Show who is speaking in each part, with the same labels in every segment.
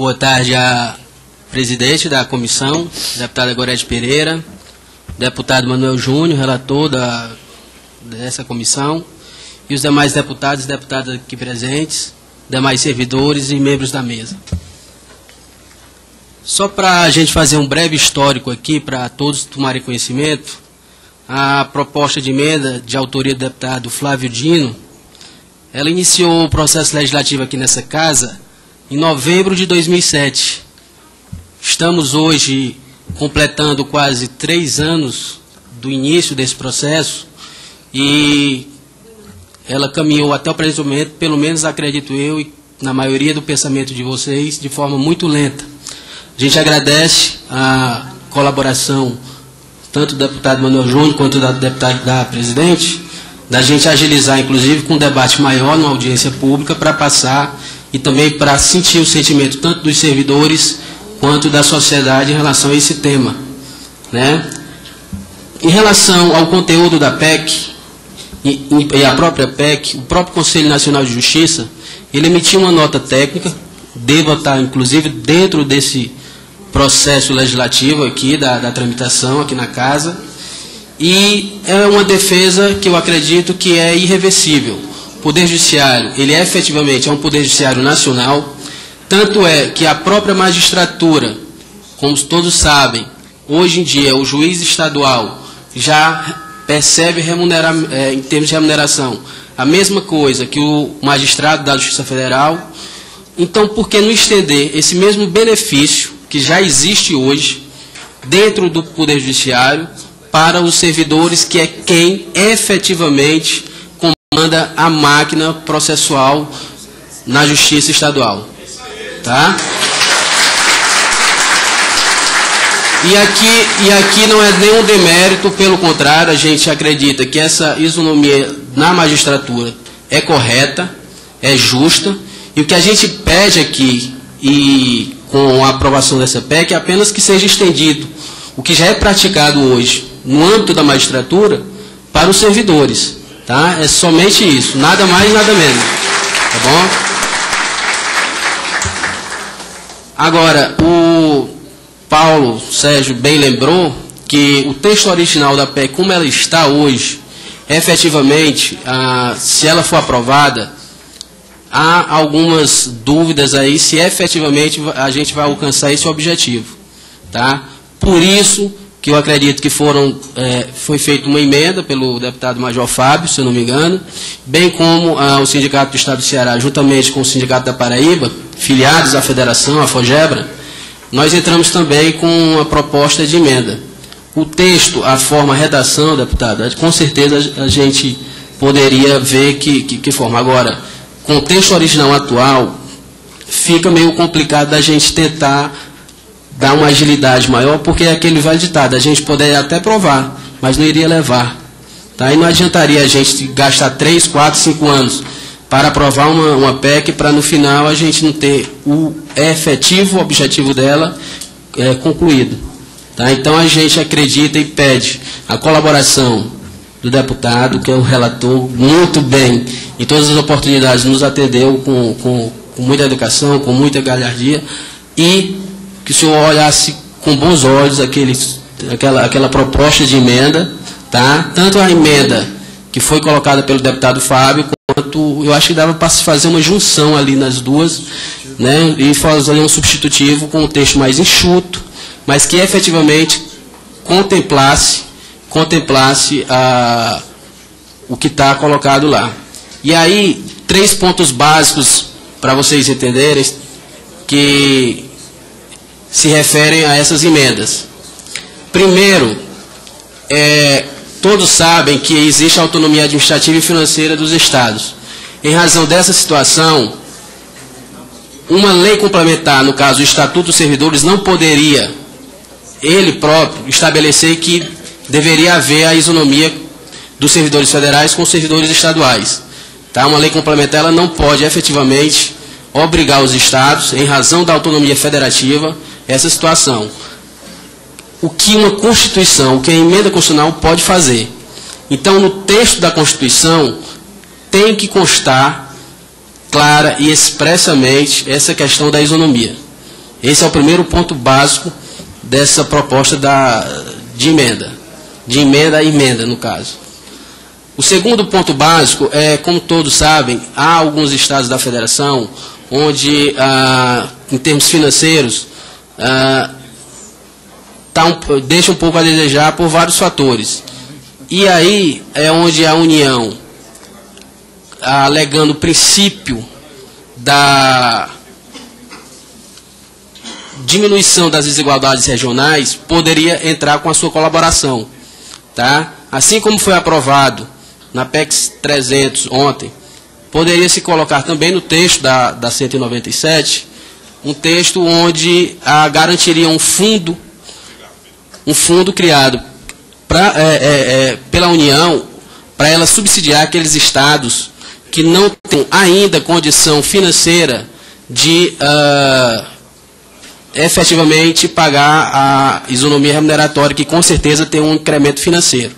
Speaker 1: Boa tarde à presidente da comissão, deputada Gorete Pereira, deputado Manuel Júnior, relator dessa comissão, e os demais deputados e deputadas aqui presentes, demais servidores e membros da mesa. Só para a gente fazer um breve histórico aqui, para todos tomarem conhecimento, a proposta de emenda de autoria do deputado Flávio Dino, ela iniciou o processo legislativo aqui nessa casa em novembro de 2007. Estamos hoje completando quase 3 anos do início desse processo e ela caminhou até o presente momento, pelo menos acredito eu, e na maioria do pensamento de vocês, de forma muito lenta. A gente agradece a colaboração tanto do deputado Manuel Júnior quanto da presidente, da gente agilizar, inclusive, com um debate maior numa audiência pública para passar e também para sentir o sentimento tanto dos servidores quanto da sociedade em relação a esse tema, né? Em relação ao conteúdo da PEC e a própria PEC, o próprio Conselho Nacional de Justiça, ele emitiu uma nota técnica, deva estar, inclusive, dentro desse processo legislativo aqui, da tramitação aqui na casa, e é uma defesa que eu acredito que é irreversível. O Poder Judiciário, ele efetivamente é um Poder Judiciário nacional, tanto é que a própria magistratura, como todos sabem, hoje em dia o juiz estadual já percebe em termos de remuneração a mesma coisa que o magistrado da Justiça Federal. Então, por que não estender esse mesmo benefício que já existe hoje dentro do Poder Judiciário para os servidores, que é quem efetivamente comanda a máquina processual na Justiça Estadual? Tá? E aqui não é nenhum demérito, pelo contrário, a gente acredita que essa isonomia na magistratura é correta, é justa, e o que a gente pede aqui, e com a aprovação dessa PEC, é apenas que seja estendido o que já é praticado hoje no âmbito da magistratura para os servidores. Tá? É somente isso, nada mais, nada menos. Tá bom? Agora, o Paulo Sérgio bem lembrou que o texto original da PEC, como ela está hoje, efetivamente, se ela for aprovada, há algumas dúvidas aí se efetivamente a gente vai alcançar esse objetivo. Tá? Por isso que eu acredito que foi feita uma emenda pelo deputado Major Fábio, se eu não me engano, bem como o Sindicato do Estado do Ceará, juntamente com o Sindicato da Paraíba, filiados à Federação, à FOGEBRA, nós entramos também com uma proposta de emenda. O texto, a forma, a redação, deputado, com certeza a gente poderia ver que forma. Agora, com o texto original atual, fica meio complicado da gente tentar dar uma agilidade maior, porque é aquele velho ditado, a gente poderia até provar, mas não iria levar. Tá? E não adiantaria a gente gastar 3, 4, 5 anos para aprovar uma PEC, para no final a gente não ter o efetivo objetivo dela concluído. Tá? Então a gente acredita e pede a colaboração do deputado, que é o relator, muito bem, em todas as oportunidades nos atendeu com muita educação, com muita galhardia, e que o senhor olhasse com bons olhos aquela proposta de emenda, tá? Tanto a emenda que foi colocada pelo deputado Fábio, quanto eu acho que dava para se fazer uma junção ali nas duas, né? E fazer um substitutivo com um texto mais enxuto, mas que efetivamente contemplasse o que está colocado lá. E aí, 3 pontos básicos para vocês entenderem que se referem a essas emendas. Primeiro, todos sabem que existe a autonomia administrativa e financeira dos estados. Em razão dessa situação, uma lei complementar, no caso o Estatuto dos Servidores, não poderia, ele próprio, estabelecer que deveria haver a isonomia dos servidores federais com os servidores estaduais. Tá? Uma lei complementar ela não pode efetivamente obrigar os estados, em razão da autonomia federativa, essa situação. O que uma Constituição, o que a emenda constitucional pode fazer. Então, no texto da Constituição, tem que constar clara e expressamente essa questão da isonomia. Esse é o primeiro ponto básico dessa proposta de emenda a emenda, no caso. O segundo ponto básico é, como todos sabem, há alguns estados da federação onde, em termos financeiros, deixa um pouco a desejar por vários fatores. E aí é onde a União, alegando o princípio da diminuição das desigualdades regionais, poderia entrar com a sua colaboração. Tá? Assim como foi aprovado na PEC 300 ontem, poderia se colocar também no texto da 197, um texto onde garantiria um fundo criado pela União para ela subsidiar aqueles estados que não têm ainda condição financeira de efetivamente pagar a isonomia remuneratória, que com certeza tem um incremento financeiro.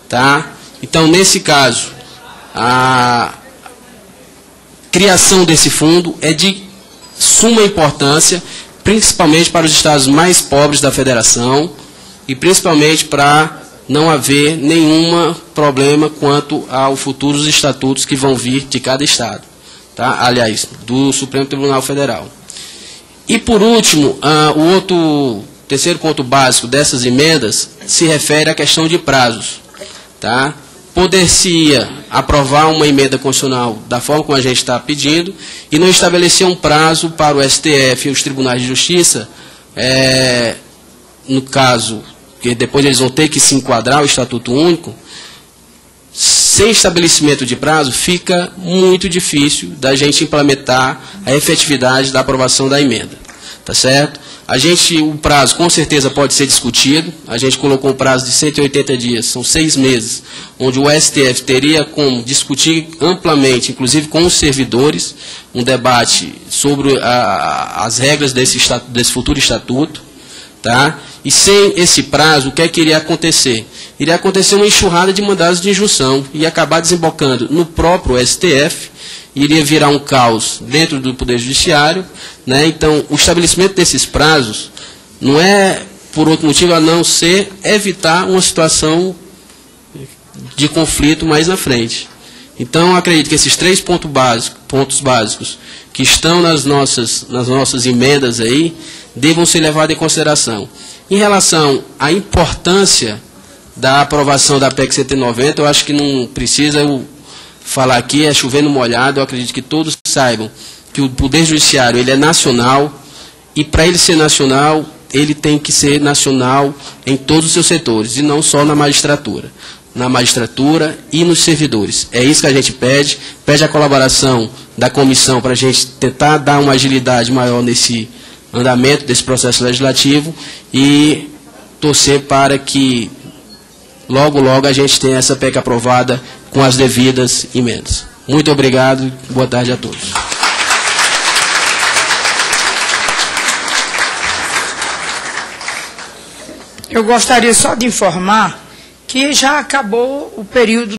Speaker 1: Tá? Então, nesse caso, a criação desse fundo é de suma importância, principalmente para os estados mais pobres da federação e principalmente para não haver nenhum problema quanto aos futuros estatutos que vão vir de cada estado. Tá? Aliás, do Supremo Tribunal Federal. E, por último, o terceiro ponto básico dessas emendas se refere à questão de prazos. Tá? Poder-se-ia aprovar uma emenda constitucional da forma como a gente está pedindo e não estabelecer um prazo para o STF e os tribunais de justiça, no caso, que depois eles vão ter que se enquadrar o Estatuto Único. Sem estabelecimento de prazo, fica muito difícil da gente implementar a efetividade da aprovação da emenda. Tá certo? O prazo com certeza pode ser discutido. A gente colocou um prazo de 180 dias, são 6 meses, onde o STF teria como discutir amplamente, inclusive com os servidores, um debate sobre as regras desse futuro estatuto. Tá? E sem esse prazo, o que é que iria acontecer? Iria acontecer uma enxurrada de mandados de injunção e acabar desembocando no próprio STF, iria virar um caos dentro do Poder Judiciário. Né? Então, o estabelecimento desses prazos não é por outro motivo a não ser evitar uma situação de conflito mais na frente. Então, eu acredito que esses 3 pontos básicos que estão nas nossas emendas aí, devam ser levados em consideração. Em relação à importância da aprovação da PEC 190, eu acho que não precisa eu falar aqui, é chover no molhado. Eu acredito que todos saibam que o Poder Judiciário ele é nacional, e para ele ser nacional, ele tem que ser nacional em todos os seus setores, e não só na magistratura e nos servidores. É isso que a gente pede a colaboração da comissão para a gente tentar dar uma agilidade maior nesse andamento desse processo legislativo e torcer para que logo a gente tenha essa PEC aprovada com as devidas emendas. Muito obrigado, boa tarde a todos.
Speaker 2: Eu gostaria só de informar que já acabou o período